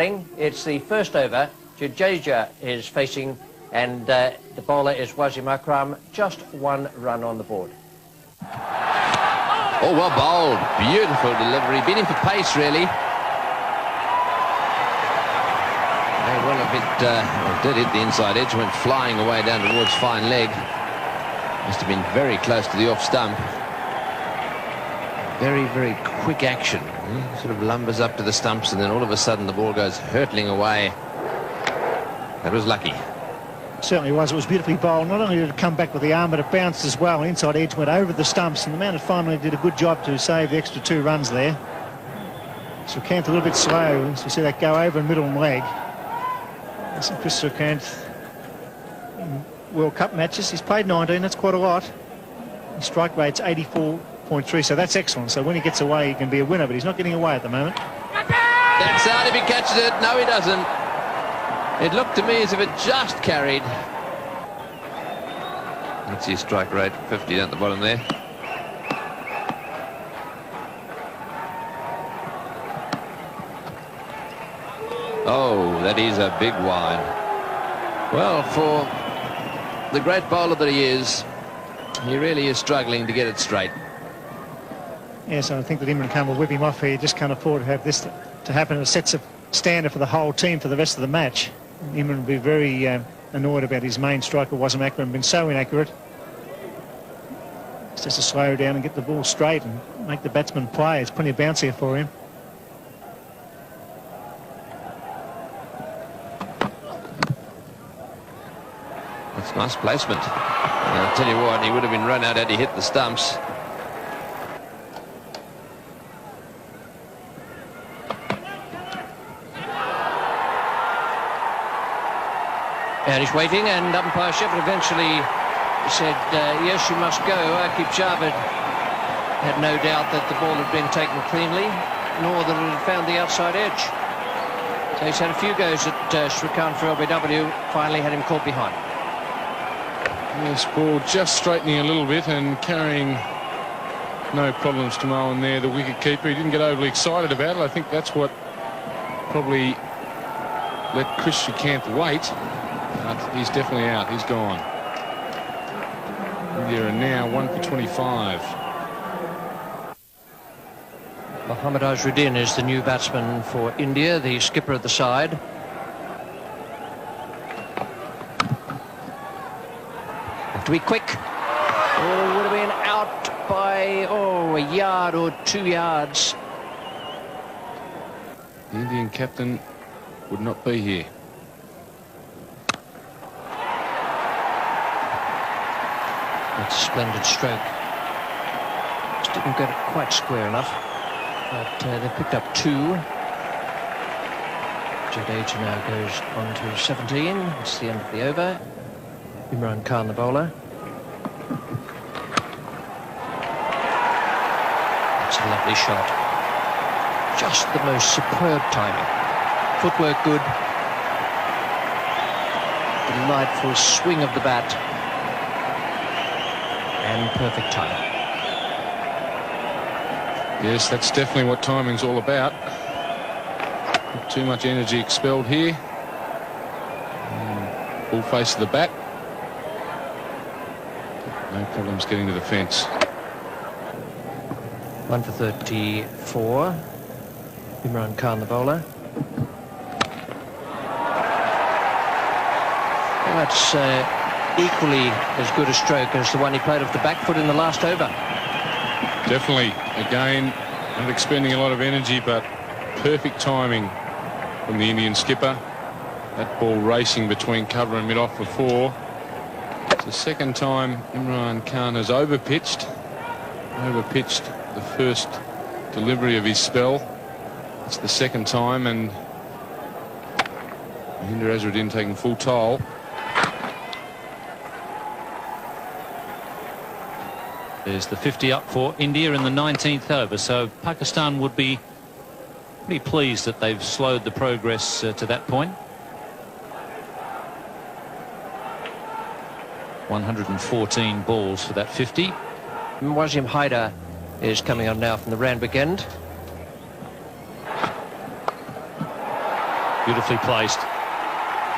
It's the first over. Jadeja is facing, and the bowler is Wasim Akram. Just one run on the board. Oh, well bowled. Beautiful delivery. Beating for pace, really. Well, a bit did hit the inside edge, went flying away down towards fine leg. Must have been very close to the off stump. Very, very quick action. He sort of lumbers up to the stumps, and then all of a sudden the ball goes hurtling away. That was lucky. Certainly was. It was beautifully bowled. Not only did it come back with the arm, but it bounced as well. Inside edge went over the stumps, and the man finally did a good job to save the extra 2 runs there. Srikanth a little bit slow, so you see that go over and middle and leg. That's Chris Srikanth in World Cup matches. He's played 19, that's quite a lot. His strike rate's 84.3, so that's excellent. So when he gets away, he can be a winner, but he's not getting away at the moment. That's out if he catches it. No, he doesn't. It looked to me as if it just carried. Let's see, strike rate 50 down at the bottom there. Oh, that is a big wide. Well, for the great bowler that he is, he really is struggling to get it straight. Yes, I think that Imran Khan will whip him off here. Just can't afford to have this to happen. It sets a standard for the whole team for the rest of the match. Imran will be very annoyed about his main striker, Wasim Akram, been so inaccurate. It's just to slow down and get the ball straight and make the batsman play. There's plenty of bounce here for him. That's nice placement. And I'll tell you what, he would have been run out had he hit the stumps. And he's waiting, and umpire Shepherd eventually said, yes, you must go. Aqib Javed had no doubt that the ball had been taken cleanly, nor that it had found the outside edge. So he's had a few goes at Srikanth for LBW, finally had him caught behind. This ball just straightening a little bit and carrying no problems to Mohan there, the wicket keeper. He didn't get overly excited about it. I think that's what probably let Chris Srikanth wait. But he's definitely out. He's gone. India are now 1 for 25. Mohammad Azharuddin is the new batsman for India, the skipper of the side. Have to be quick. Oh, would have been out by, a yard or 2 yards. The Indian captain would not be here. That's a splendid stroke. Just didn't get it quite square enough. But they picked up 2. Jadeja now goes on to 17. It's the end of the over. Imran Khan, the bowler. That's a lovely shot. Just the most superb timing. Footwork good. Delightful swing of the bat. And perfect timing. Yes, that's definitely what timing's all about. Not too much energy expelled here. Full face of the bat. No problems getting to the fence. 1 for 34. Imran Khan, the bowler. Well, that's equally as good a stroke as the one he played off the back foot in the last over. Definitely. Again, not expending a lot of energy, but perfect timing from the Indian skipper. That ball racing between cover and mid-off for 4. It's the second time Imran Khan has overpitched the first delivery of his spell. It's the second time, and Mahendra Azharuddin taking full toll. There's the 50 up for India in the 19th over, so Pakistan would be pretty pleased that they've slowed the progress to that point. 114 balls for that 50. Wasim Haider is coming on now from the Randwick end. Beautifully placed.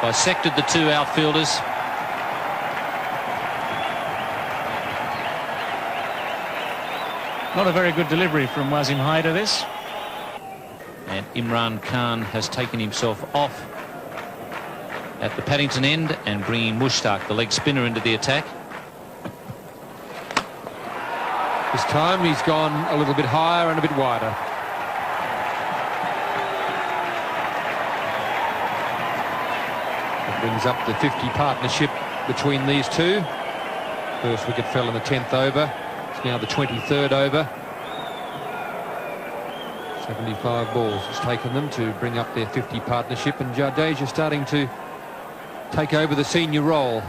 Bisected the two outfielders. Not a very good delivery from Wasim Haider, this. And Imran Khan has taken himself off at the Paddington end and bringing Mushtaq, the leg spinner, into the attack. This time he's gone a little bit higher and a bit wider. It brings up the 50 partnership between these two. First wicket fell in the 10th over. It's now the 23rd over. 75 balls has taken them to bring up their 50 partnership, and Jadeja starting to take over the senior role.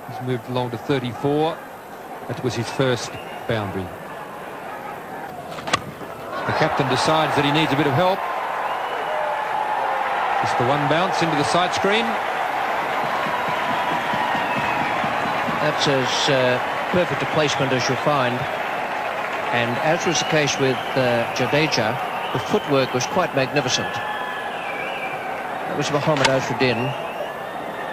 He's moved along to 34. That was his first boundary. The captain decides that he needs a bit of help. Just the one bounce into the side screen. That's as perfect a placement as you'll find. And as was the case with Jadeja, the footwork was quite magnificent. That was Mohammad Azharuddin.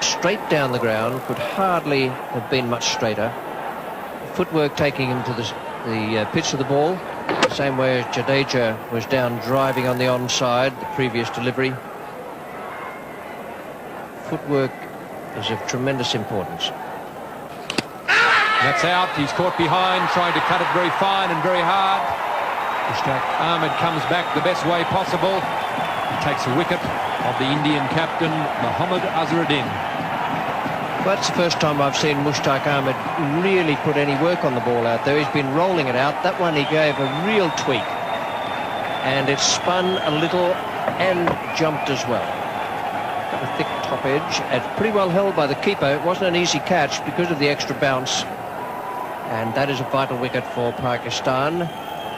Straight down the ground, could hardly have been much straighter. Footwork taking him to the pitch of the ball, the same way as Jadeja was down driving on the onside, the previous delivery. Footwork is of tremendous importance. That's out. He's caught behind, trying to cut it very fine and very hard. Mushtaq Ahmed comes back the best way possible. He takes a wicket of the Indian captain, Mohammad Azharuddin. Well, that's the first time I've seen Mushtaq Ahmed really put any work on the ball out there. He's been rolling it out. That one he gave a real tweak. And it spun a little and jumped as well. Got a thick top edge. And pretty well held by the keeper. It wasn't an easy catch because of the extra bounce. And that is a vital wicket for Pakistan.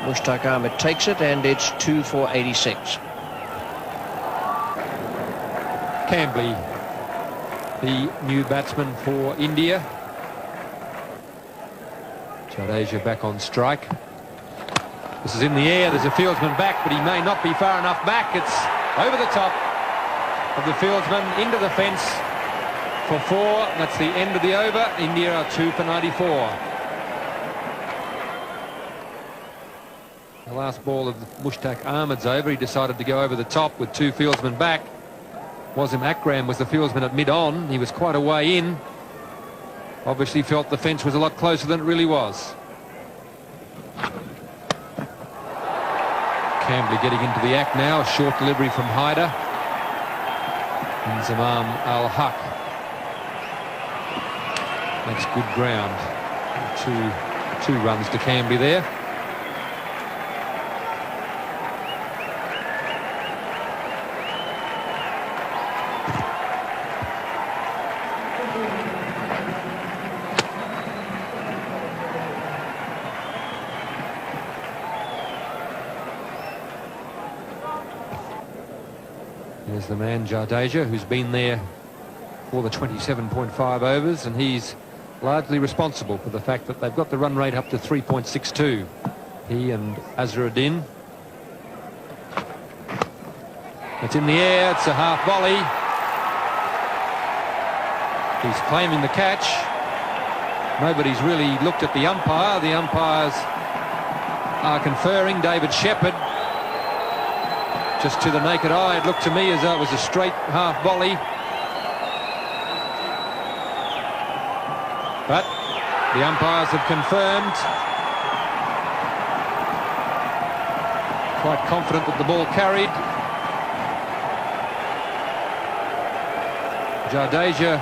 Mushtaq Ahmed takes it, and it's 2 for 86. Cambly, the new batsman for India. Jadeja back on strike. This is in the air. There's a fieldsman back, but he may not be far enough back. It's over the top of the fieldsman into the fence for 4. That's the end of the over. India are 2 for 94. The last ball of Mushtaq Ahmed's over. He decided to go over the top with 2 fieldsmen back. Wasim Akram was the fieldsman at mid-on. He was quite a way in. Obviously felt the fence was a lot closer than it really was. Cambly getting into the act now. A short delivery from Haider. And Zamam Al-Haq makes good ground. Two runs to Cambly there. There's the man Jadeja, who's been there for the 27.5 overs, and he's largely responsible for the fact that they've got the run rate up to 3.62. He and Azharuddin. It's in the air. It's a half volley. He's claiming the catch. Nobody's really looked at the umpire. The umpires are conferring. David Shepherd. Just to the naked eye, it looked to me as though it was a straight half volley. But the umpires have confirmed. Quite confident that the ball carried. Jadeja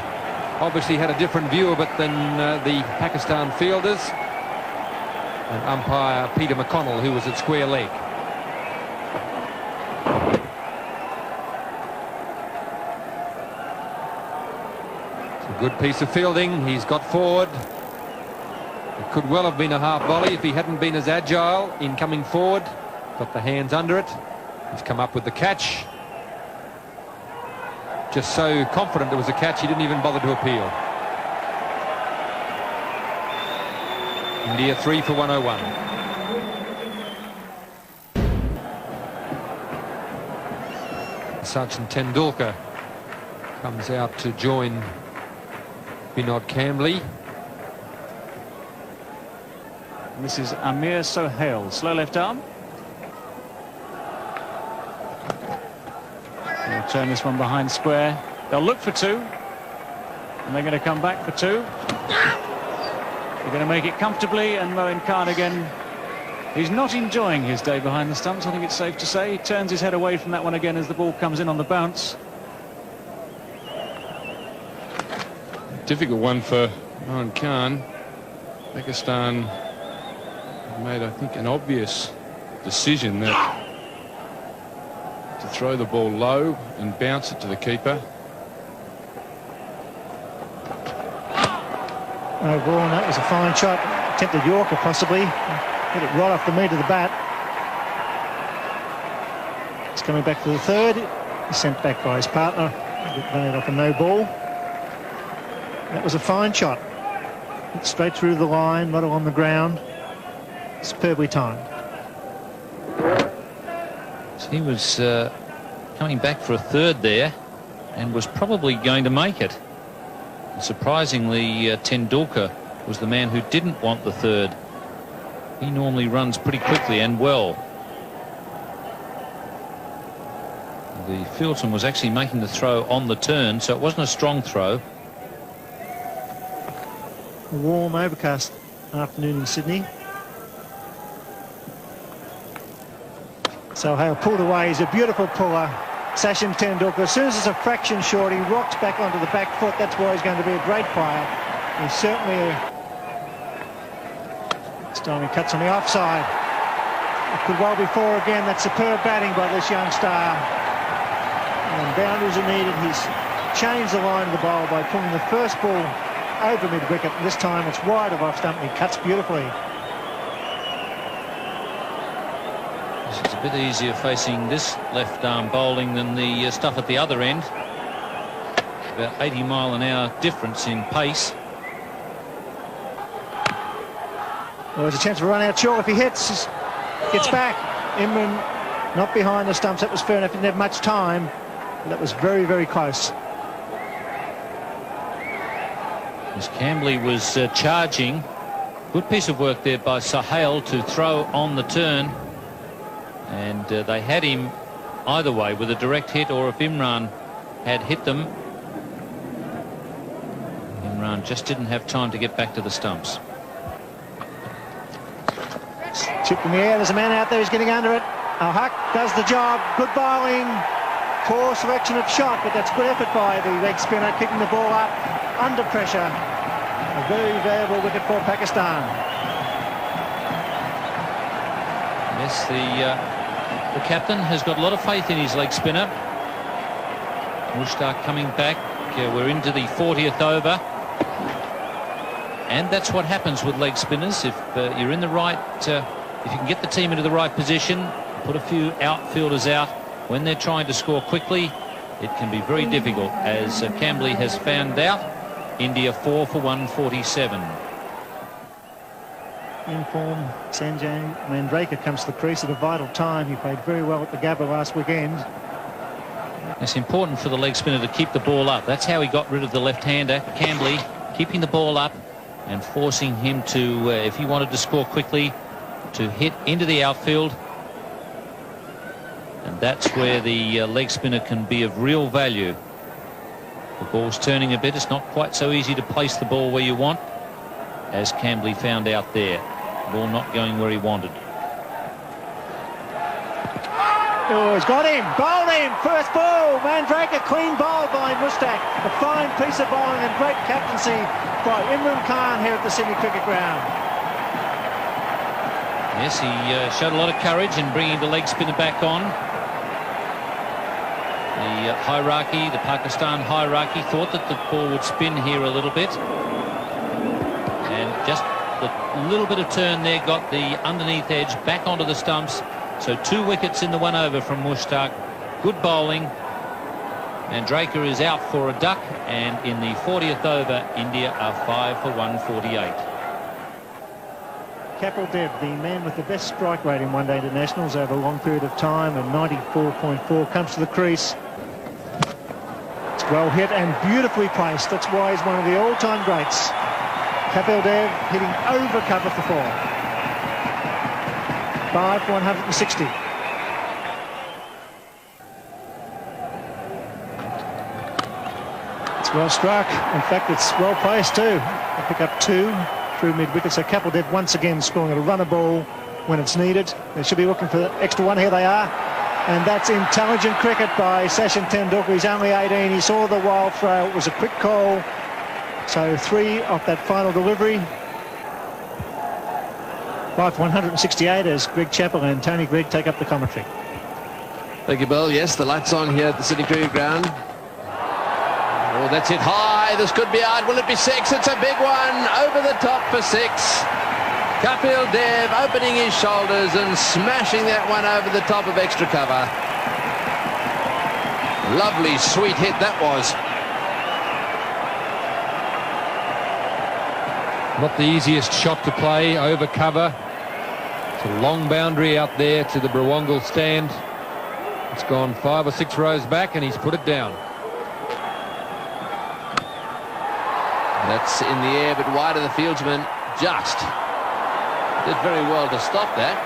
obviously had a different view of it than the Pakistan fielders. And umpire Peter McConnell, who was at square leg. Good piece of fielding. He's got forward. It could well have been a half volley if he hadn't been as agile in coming forward. Got the hands under it. He's come up with the catch. Just so confident there was a catch, he didn't even bother to appeal. India 3 for 101. Sachin Tendulkar comes out to join Vinod Kambli. And this is Amir Sohail, slow left arm. They'll turn this one behind square. They'll look for two, and they're going to come back for two. They're going to make it comfortably, and Moin Khan again. He's not enjoying his day behind the stumps, I think it's safe to say. He turns his head away from that one again as the ball comes in on the bounce. Difficult one for Moin Khan. Pakistan made, I think, an obvious decision that to throw the ball low and bounce it to the keeper. No ball, and that was a fine shot. Attempted Yorker possibly. Hit it right off the meat of the bat. He's coming back for the third. He's sent back by his partner. Run it off a no ball. That was a fine shot. Hit straight through the line, right on the ground. Superbly timed. So he was coming back for a third there and was probably going to make it. And surprisingly, Tendulkar was the man who didn't want the third. He normally runs pretty quickly and well. The fieldsman was actually making the throw on the turn, so it wasn't a strong throw. A warm, overcast afternoon in Sydney. Sohail pulled away. He's a beautiful puller. Sachin Tendulkar, as soon as it's a fraction short, he rocks back onto the back foot. That's why he's going to be a great player. He's certainly this time he cuts on the offside. It could well be four again. That's superb batting by this young star. And boundaries are needed. He's changed the line of the bowl by pulling the first ball over mid-wicket. This time it's wide of off stump and he cuts beautifully. This is a bit easier facing this left arm bowling than the stuff at the other end. About 80-mile-an-hour difference in pace. Well, there's a chance of a run out short if he hits. Gets back. Imran not behind the stumps. That was fair enough. He didn't have much time. But that was very, very close. As Kambli was charging. Good piece of work there by Sohail to throw on the turn. And they had him either way with a direct hit, or if Imran had hit them. Imran just didn't have time to get back to the stumps. Chip in the air. There's a man out there who's getting under it. Al-Haq does the job. Good bowling. Poor selection of shot, but that's good effort by the leg spinner, kicking the ball up under pressure. A very valuable wicket for Pakistan. Yes, the captain has got a lot of faith in his leg spinner. Mushtaq coming back. We're into the 40th over. And that's what happens with leg spinners. If you're in the right, if you can get the team into the right position, put a few outfielders out when they're trying to score quickly, it can be very difficult, as Kambli has found out. India 4 for 147. In form, Sanjay Mandraker comes to the crease at a vital time. He played very well at the Gabba last weekend. It's important for the leg spinner to keep the ball up. That's how he got rid of the left-hander, Kambli, keeping the ball up and forcing him to, if he wanted to score quickly, to hit into the outfield. And that's where the leg spinner can be of real value. The ball's turning a bit. It's not quite so easy to place the ball where you want, as Kambli found out there. Ball not going where he wanted. Oh, he's got him. Bowled him. First ball. Mandraker clean bowl by Mushtaq. A fine piece of bowling and great captaincy by Imran Khan here at the Sydney Cricket Ground. Yes, he showed a lot of courage in bringing the leg spinner back on. The hierarchy, the Pakistan hierarchy, thought that the ball would spin here a little bit. And just the little bit of turn there got the underneath edge back onto the stumps. So 2 wickets in the 1 over from Mushtaq. Good bowling. Mandraker is out for a duck. And in the 40th over, India are 5 for 148. Kapil Dev, the man with the best strike rate in one-day internationals over a long period of time, and 94.4, comes to the crease. It's well hit and beautifully placed. That's why he's one of the all-time greats. Kapil Dev hitting over cover for 4. 5 for 160. It's well struck. In fact, it's well placed too. They pick up 2 through mid-wicket. So Kapil Dev once again scoring a runner ball when it's needed. They should be looking for the extra one. Here they are. And that's intelligent cricket by Sachin Tendulkar. He's only 18. He saw the wild throw. It was a quick call. So 3 off that final delivery. 5 for 168 as Greg Chappell and Tony Greig take up the commentary. Thank you, Bill. Yes, the lights on here at the Sydney Cricket Ground. Oh, that's hit high. This could be out. Will it be 6? It's a big one. Over the top for 6. Kapil Dev opening his shoulders and smashing that one over the top of extra cover. Lovely, sweet hit that was. Not the easiest shot to play, over cover. It's a long boundary out there to the Brawangal stand. It's gone 5 or 6 rows back and he's put it down. That's in the air, but wide of the fieldsman. Just did very well to stop that.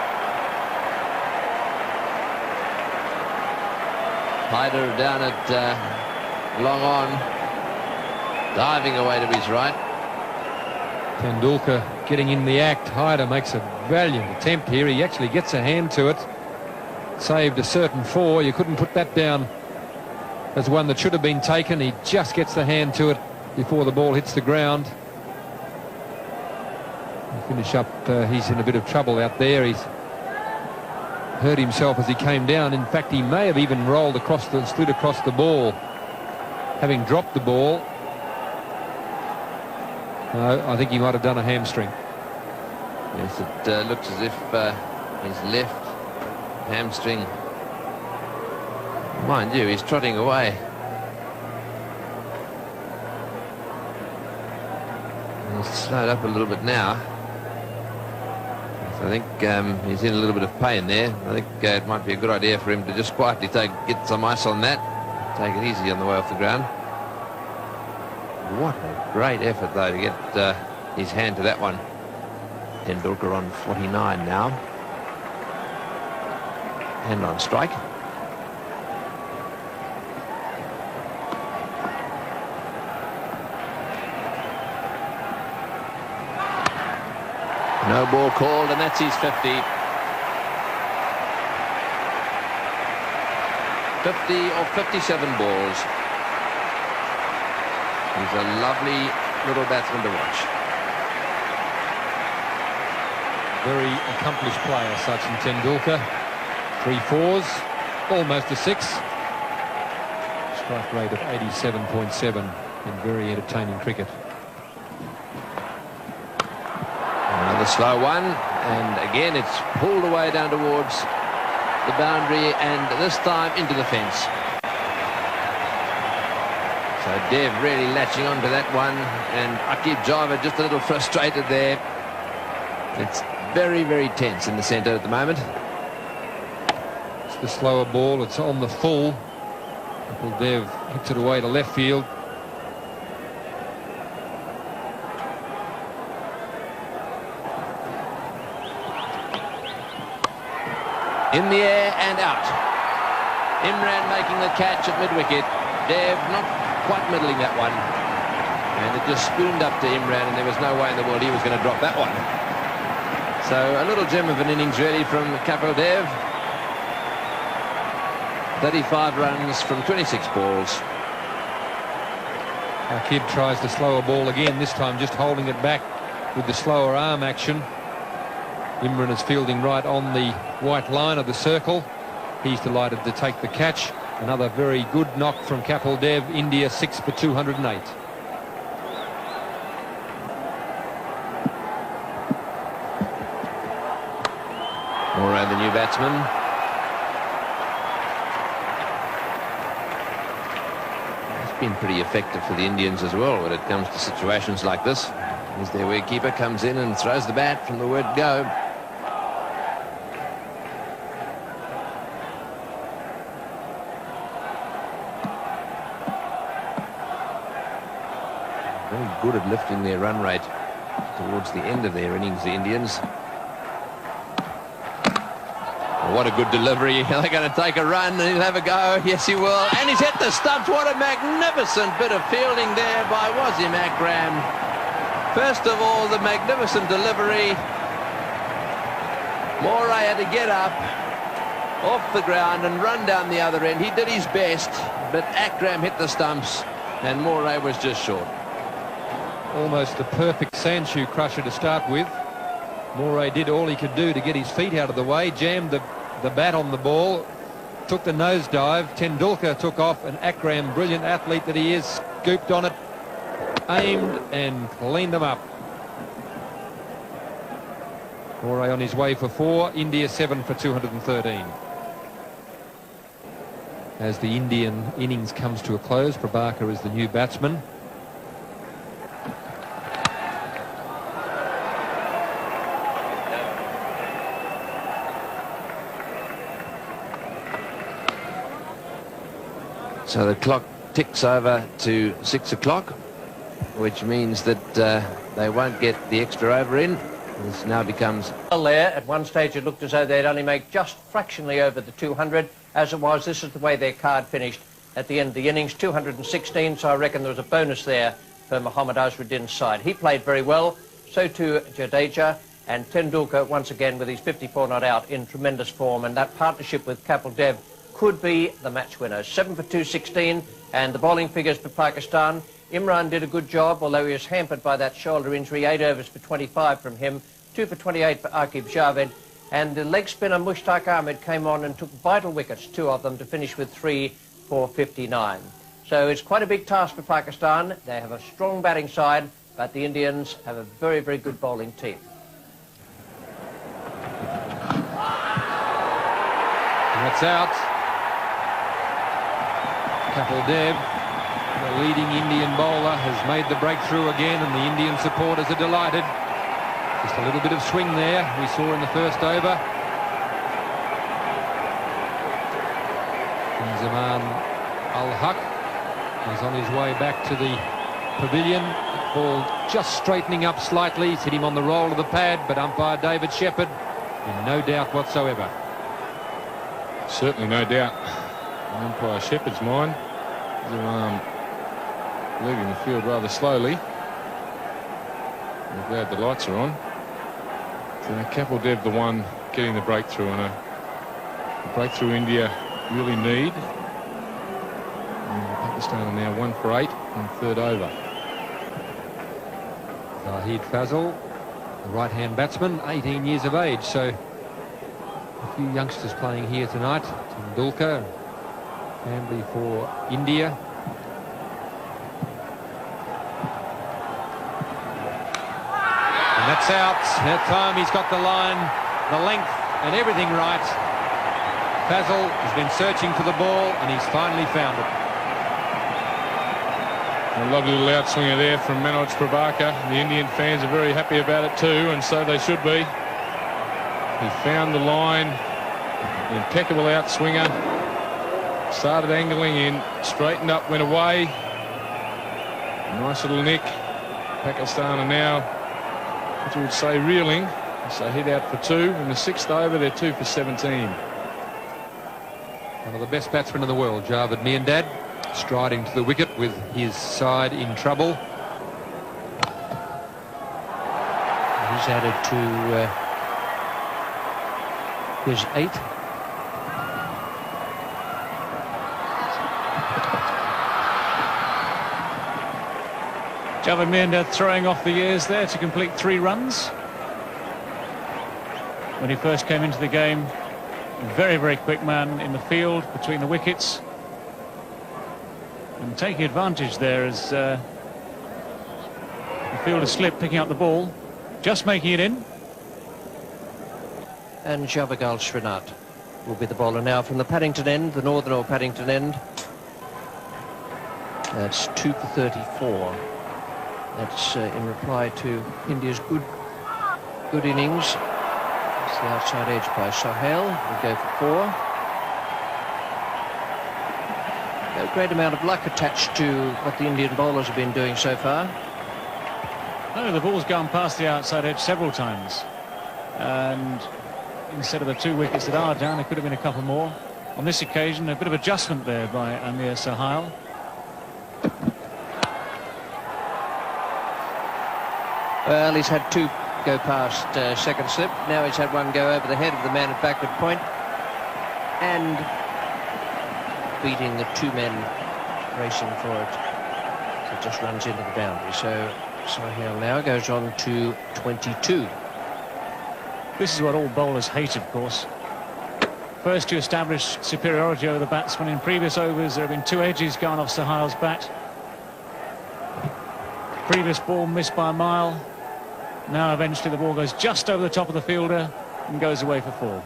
Hyder down at long on, diving away to his right. Tendulkar getting in the act. Hyder makes a valiant attempt here. He actually gets a hand to it. Saved a certain 4. You couldn't put that down as one that should have been taken. He just gets the hand to it before the ball hits the ground. Finish up, he's in a bit of trouble out there. He's hurt himself as he came down. In fact, he may have even rolled across the, slid across the ball, having dropped the ball. No, I think he might have done a hamstring. Yes, it looks as if his left hamstring. Mind you, he's trotting away. He's slowed up a little bit now. So I think he's in a little bit of pain there. I think it might be a good idea for him to just quietly get some ice on that. Take it easy on the way off the ground. What a great effort, though, to get his hand to that one. Tendulkar on 49 now. Hand on strike. No ball called, and that's his 50. 50 or 57 balls. He's a lovely little batsman to watch. Very accomplished player, Sachin Tendulkar. 3 4s, almost a 6. Strike rate of 87.7 in very entertaining cricket. Another slow one, and again it's pulled away down towards the boundary, and this time into the fence. So Dev really latching onto that one, and Aqib Java just a little frustrated there. It's very, very tense in the centre at the moment. It's the slower ball, it's on the full. Kapil Dev hits it away to left field. In the air and out. Imran making the catch at mid-wicket. Dev not quite middling that one. And it just spooned up to Imran, and there was no way in the world he was going to drop that one. So a little gem of an innings really from Kapil Dev. 35 runs from 26 balls. Aqib tries the slower ball again, this time just holding it back with the slower arm action. Imran is fielding right on the white line of the circle. He's delighted to take the catch. Another very good knock from Kapil Dev. India 6 for 208. Moreau, the new batsman. It's been pretty effective for the Indians as well when it comes to situations like this. As their wicketkeeper comes in and throws the bat from the word go. Very good at lifting their run rate towards the end of their innings, the Indians. What a good delivery. They're going to take a run and he'll have a go. Yes, he will. And he's hit the stumps. What a magnificent bit of fielding there by Wasim Akram. First of all, the magnificent delivery. Moray had to get up off the ground and run down the other end. He did his best, but Akram hit the stumps and Moray was just short. Almost a perfect sandshoe crusher to start with. Moray did all he could do to get his feet out of the way, jammed the bat on the ball, took the nosedive. Tendulkar took off, and Akram, brilliant athlete that he is, scooped on it, aimed and cleaned them up. Moray on his way for 4, India 7 for 213. As the Indian innings comes to a close, Prabhakar is the new batsman. So the clock ticks over to 6 o'clock, which means that they won't get the extra over in. This now becomes... There, at one stage it looked as though they'd only make just fractionally over the 200. As it was, this is the way their card finished at the end of the innings, 216, so I reckon there was a bonus there for Mohammad Azharuddin's side. He played very well, so too Jadeja, and Tendulkar once again with his 54 not out in tremendous form, and that partnership with Kapil Dev could be the match winner. 7 for 216, and the bowling figures for Pakistan. Imran did a good job, although he was hampered by that shoulder injury. 8 overs for 25 from him, 2 for 28 for Aqib Javed, and the leg spinner Mushtaq Ahmed came on and took vital wickets, 2 of them, to finish with 3 for 59. So it's quite a big task for Pakistan. They have a strong batting side, but the Indians have a very, very good bowling team. That's out. Kapil Dev, the leading Indian bowler, has made the breakthrough again, and the Indian supporters are delighted. Just a little bit of swing there we saw in the first over. Zaman Al-Haq is on his way back to the pavilion. Ball just straightening up slightly. It's hit him on the roll of the pad, but umpire David Shepherd in no doubt whatsoever. Certainly no doubt. Umpire Shepherd's mind. Zaman leaving the field rather slowly. I'm glad the lights are on. So Kapil Dev the one getting the breakthrough, and a breakthrough India really need. And Pakistan are now 1 for 8 on third over. Zahid Fazal, the right-hand batsman, 18 years of age, so a few youngsters playing here tonight. Tendulkar, family for India. And that's out. That time he's got the line, the length and everything right. Fazal has been searching for the ball and he's finally found it. A lovely little outswinger there from Manoj Prabhakar. The Indian fans are very happy about it too, and so they should be. He found the line. Impeccable outswinger. Started angling in, straightened up, went away. Nice little nick. Pakistan are now, what you would say, reeling. So hit out for 2. In the 6th over, they're 2 for 17. One of the best batsmen in the world, Javed Miandad, striding to the wicket with his side in trouble. He's added to his 8. Javed Miandad throwing off the years there to complete 3 runs. When he first came into the game, very, very quick man in the field between the wickets. And taking advantage there as the fielder slipped, picking up the ball, just making it in. And Javagal Srinath will be the bowler now from the Paddington end, the northern or Paddington end. That's 2 for 34. That's in reply to India's good innings. It's the outside edge by Sohail. Will go for 4. No great amount of luck attached to what the Indian bowlers have been doing so far. No, the ball's gone past the outside edge several times. And instead of the 2 wickets that are down, there could have been a couple more. On this occasion, a bit of adjustment there by Amir Sohail. Well, he's had 2 go past second slip. Now he's had 1 go over the head of the man at backward point. And beating the 2 men racing for it. So it just runs into the boundary. So Sohail now goes on to 22. This is what all bowlers hate, of course. First to establish superiority over the batsman. In previous overs, there have been 2 edges gone off Sohail's bat. Previous ball missed by a mile. Now eventually the ball goes just over the top of the fielder and goes away for 4.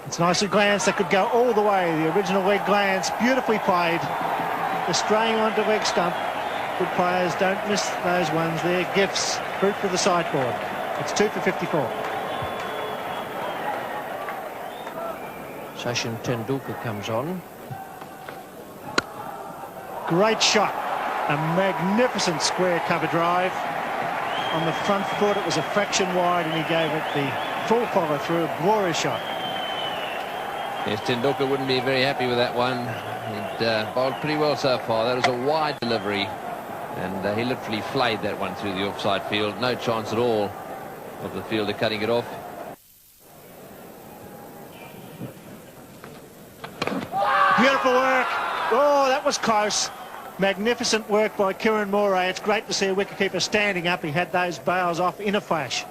It's nicely glanced. That could go all the way. The original leg glance, beautifully played. Just straying onto leg stump. Good players don't miss those ones. They're gifts. Fruit for the sideboard. It's 2 for 54. Sachin Tendulkar comes on. Great shot. A magnificent square cover drive. On the front foot, it was a fraction wide, and he gave it the full follow through. A glorious shot. Yes, Tendulkar wouldn't be very happy with that one. He'd bowled pretty well so far. That was a wide delivery, and he literally flayed that one through the offside field. No chance at all of the fielder cutting it off. Beautiful work. Oh, that was close. Magnificent work by Kiran Moray. It's great to see a wicketkeeper standing up. He had those bails off in a flash.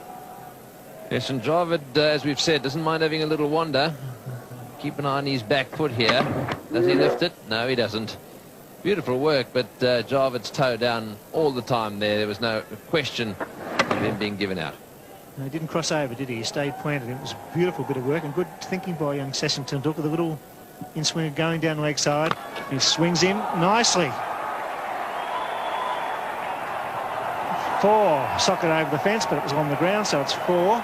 Yes, and Dravid, as we've said, doesn't mind having a little wander. Keep an eye on his back foot here. Does he lift it? No, he doesn't. Beautiful work, but Dravid's toe down all the time there. There was no question of him being given out. No, he didn't cross over, did he? He stayed planted. It was a beautiful bit of work and good thinking by young Sachin Tendulkar. The little in-swinger going down leg side. He swings in nicely. 4. Socket over the fence, but it was on the ground, so it's 4.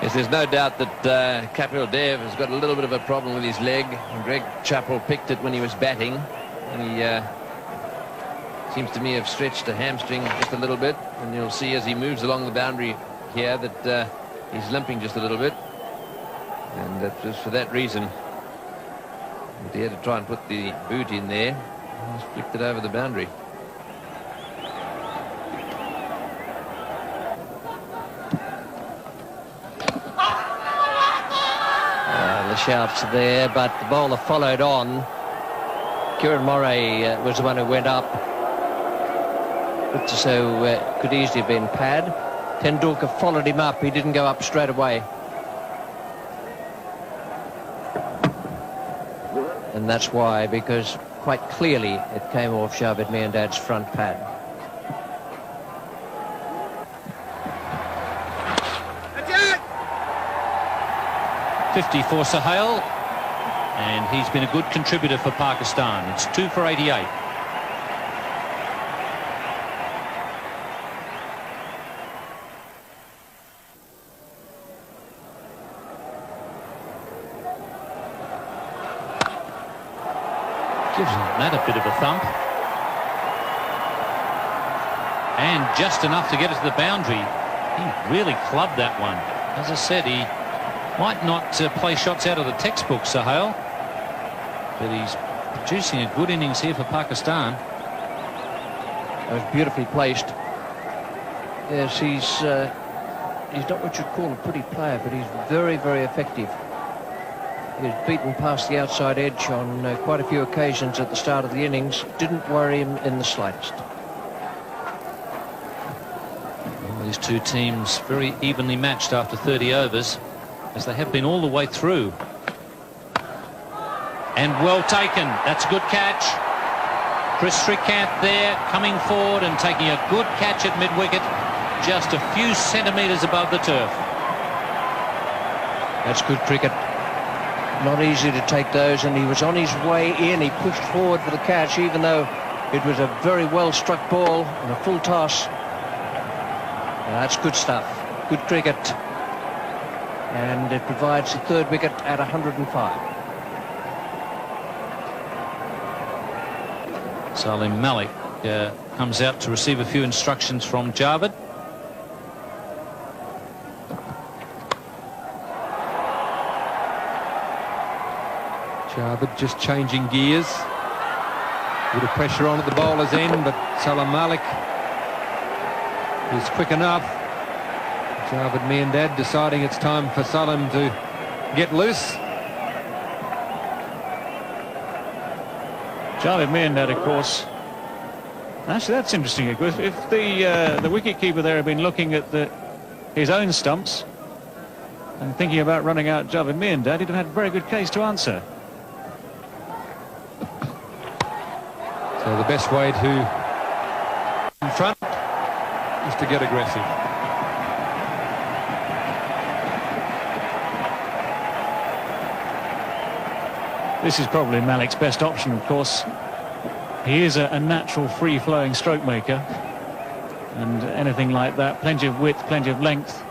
Yes, there's no doubt that Kapil Dev has got a little bit of a problem with his leg. And Greg Chappell picked it when he was batting, and he seems to me have stretched a hamstring just a little bit. And you'll see as he moves along the boundary here that he's limping just a little bit. And that was for that reason that he had to try and put the boot in there. He's flicked it over the boundary. The shouts there, but the bowler followed on. Kiran Moray was the one who went up. So could easily have been pad. Tendulkar followed him up. He didn't go up straight away. And that's why, because quite clearly it came off Javed Miandad's front pad. .50 for Sohail, and he's been a good contributor for Pakistan. It's 2 for 88. Gives that a bit of a thump. And just enough to get it to the boundary. He really clubbed that one. As I said, he might not play shots out of the textbook, Sohail, but he's producing a good innings here for Pakistan. That was beautifully placed. Yes, he's not what you'd call a pretty player, but he's very, very effective. He was beaten past the outside edge on quite a few occasions at the start of the innings. Didn't worry him in the slightest. Well, these two teams very evenly matched after 30 overs, as they have been all the way through. And well taken. That's a good catch. Chris Srikanth there, coming forward and taking a good catch at mid-wicket, just a few centimetres above the turf. That's good cricket. Not easy to take those, and he was on his way in. He pushed forward for the catch, even though It was a very well struck ball and a full toss. That's good stuff. Good cricket. And it provides the third wicket at 105. Salim Malik comes out to receive a few instructions from Javed. Javed just changing gears. A bit of pressure on at the bowler's end, but Salim Malik is quick enough. Javed Miandad deciding it's time for Salim to get loose. Javed Miandad, of course. Actually, that's interesting. If the wicket-keeper there had been looking at his own stumps and thinking about running out Javed Miandad, he'd have had a very good case to answer. So the best way to in front is to get aggressive. This is probably Malik's best option, of course. He is a natural free-flowing stroke maker, and anything like that, plenty of width, plenty of length,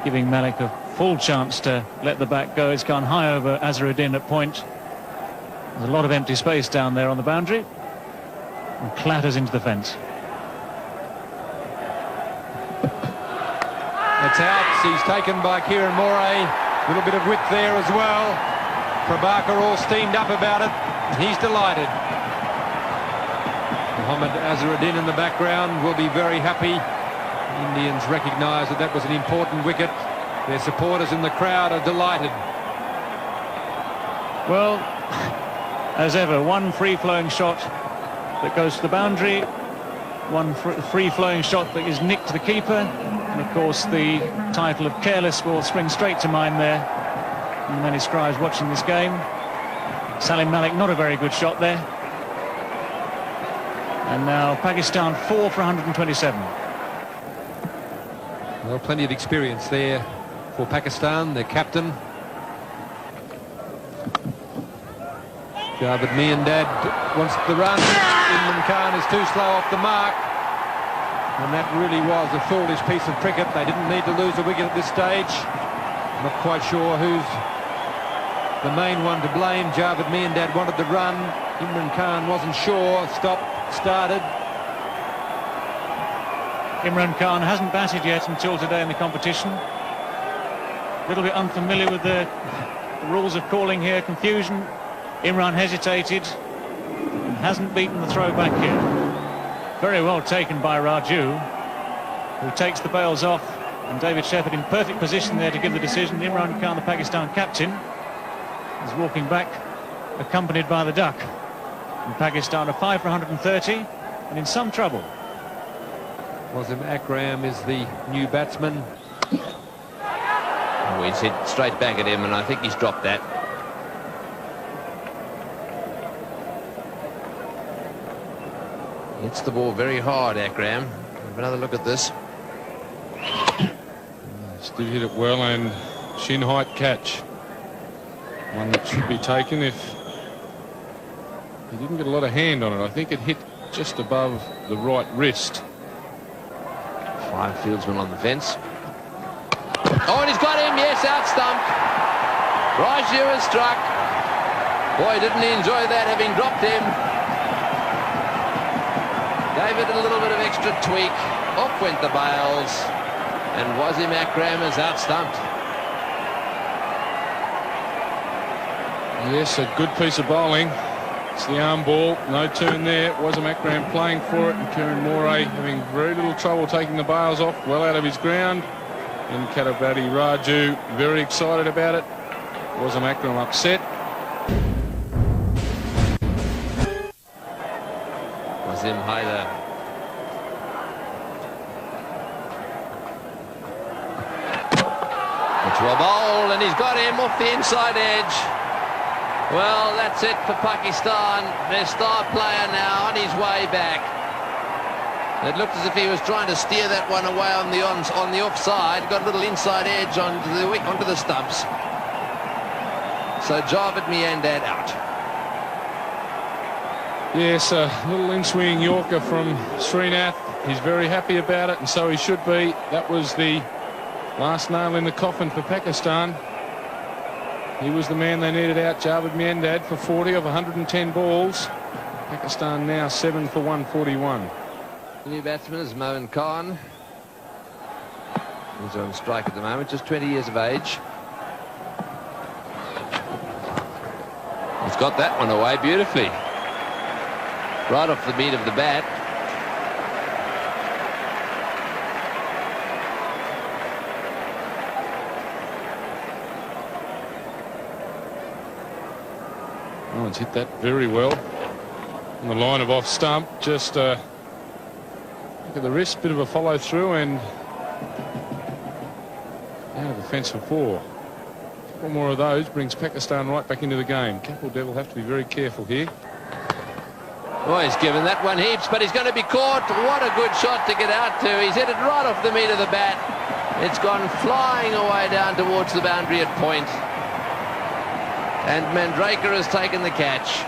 giving Malik a full chance to let the bat go. It's gone high over Azharuddin at point. There's a lot of empty space down there on the boundary, and clatters into the fence. It's out. He's taken by Kieran Moray. A little bit of width there as well. Prabhakar all steamed up about it. He's delighted. Mohammad Azharuddin in the background will be very happy. Indians recognise that that was an important wicket. Their supporters in the crowd are delighted. Well, as ever, one free-flowing shot that goes to the boundary, one free-flowing shot that is nicked to the keeper, and of course the title of careless will spring straight to mind there. And many scribes watching this game. Salim Malik, not a very good shot there. And now Pakistan 4 for 127. Well, plenty of experience there for Pakistan, their captain. Javed Miandad wants the run. Imran Khan is too slow off the mark. And that really was a foolish piece of cricket. They didn't need to lose a wicket at this stage. Not quite sure who's the main one to blame. Javed Miandad wanted the run. Imran Khan wasn't sure. Started. Imran Khan hasn't batted yet until today in the competition. A little bit unfamiliar with the rules of calling here. Confusion. Imran hesitated and hasn't beaten the throw back here. Very well taken by Raju, who takes the bails off, and David Shepherd in perfect position there to give the decision. Imran Khan, the Pakistan captain, is walking back, accompanied by the duck. And Pakistan are 5 for 130 and in some trouble. Wasim Akram is the new batsman. Oh, he's hit straight back at him, and I think he's dropped that. Hits the ball very hard, Akram. Have another look at this. Still hit it well, and shin height catch. One that should be taken if he didn't get a lot of hand on it. I think it hit just above the right wrist. 5 fieldsmen on the fence. Oh, and he's got him. Yes, out stump. Raju has struck. Boy, didn't he enjoy that, having dropped him. Gave it a little bit of extra tweak. Off went the bails. And Wasim Akram is out stumped. Yes, a good piece of bowling. It's the arm ball. No turn there. Wasim Akram playing for it. And Kieran Moray having very little trouble taking the bails off. Well out of his ground. And Katabati Raju very excited about it. Wasim Akram upset. Wasim Haider. To a bowl, and he's got him off the inside edge. Well, that's it for Pakistan. Their star player now on his way back. It looked as if he was trying to steer that one away on the offside. Got a little inside edge onto the stumps. So Javed Miandad out. Yes, a little in-swinging Yorker from Srinath. He's very happy about it, and so he should be. That was the last nail in the coffin for Pakistan. He was the man they needed out, Javed Miandad, for 40 of 110 balls. Pakistan now 7 for 141. The new batsman is Moin Khan. He's on strike at the moment, just 20 years of age. He's got that one away beautifully. Right off the meat of the bat. Oh, it's hit that very well. On the line of off stump, just look at the wrist, bit of a follow through, and out of the fence for 4. One more of those brings Pakistan right back into the game. Kapil Dev will have to be very careful here. Oh, he's given that one heaps, but he's going to be caught. What a good shot to get out to. He's hit it right off the meat of the bat. It's gone flying away down towards the boundary at point. And Mandraker has taken the catch.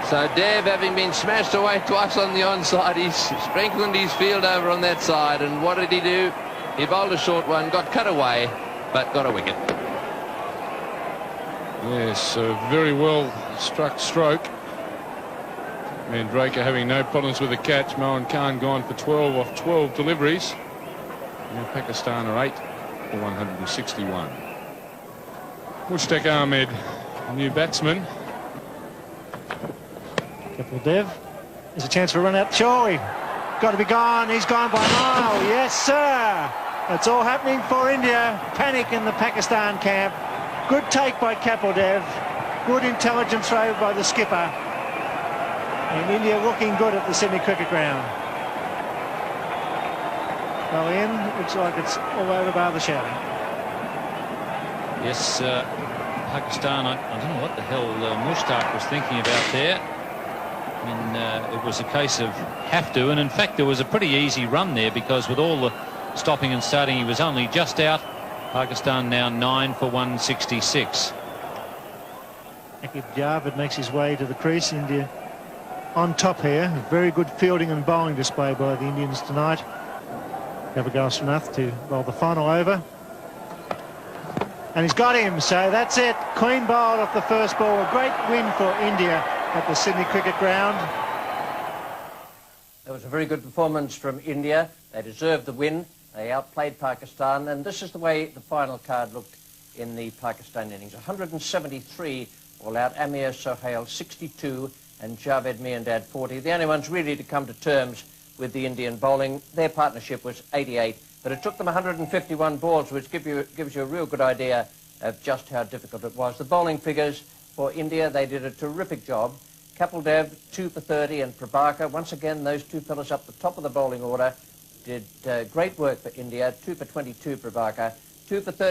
So Dev, having been smashed away twice on the onside, he's strengthened his field over on that side. And what did he do? He bowled a short one, got cut away, but got a wicket. Yes, a very well struck stroke. Mandraker having no problems with the catch. Moin Khan gone for 12 off 12 deliveries. Now Pakistan are 8 for 161. Mushtaq Ahmed, a new batsman. Kapil Dev. There's a chance for a run out. Choi. Got to be gone. He's gone by a mile. Yes, sir. It's all happening for India. Panic in the Pakistan camp. Good take by Kapil Dev. Good intelligent throw by the skipper. And India looking good at the Sydney Cricket Ground. Well, Ian, looks like it's all over bar the shouting. Yes, Pakistan, I don't know what the hell Mushtaq was thinking about there. I mean, it was a case of have to, and in fact there was a pretty easy run there because with all the stopping and starting he was only just out. Pakistan now 9 for 166. Aqib Javed makes his way to the crease. India on top here. Very good fielding and bowling display by the Indians tonight. Gavagal Srinath to bowl the final over. And he's got him, so that's it. Clean bowled off the first ball. A great win for India at the Sydney Cricket Ground. That was a very good performance from India. They deserved the win. They outplayed Pakistan, and this is the way the final card looked in the Pakistan innings. 173 all out. Amir Sohail 62 and Javed Miandad 40. The only ones really to come to terms with the Indian bowling. Their partnership was 88, but it took them 151 balls, which gives you a real good idea of just how difficult it was. The bowling figures for India, they did a terrific job. Kapil Dev 2 for 30 and Prabhakar, once again those two fellas up the top of the bowling order, did great work for India. 2 for 22 Prabhakar, 2 for 30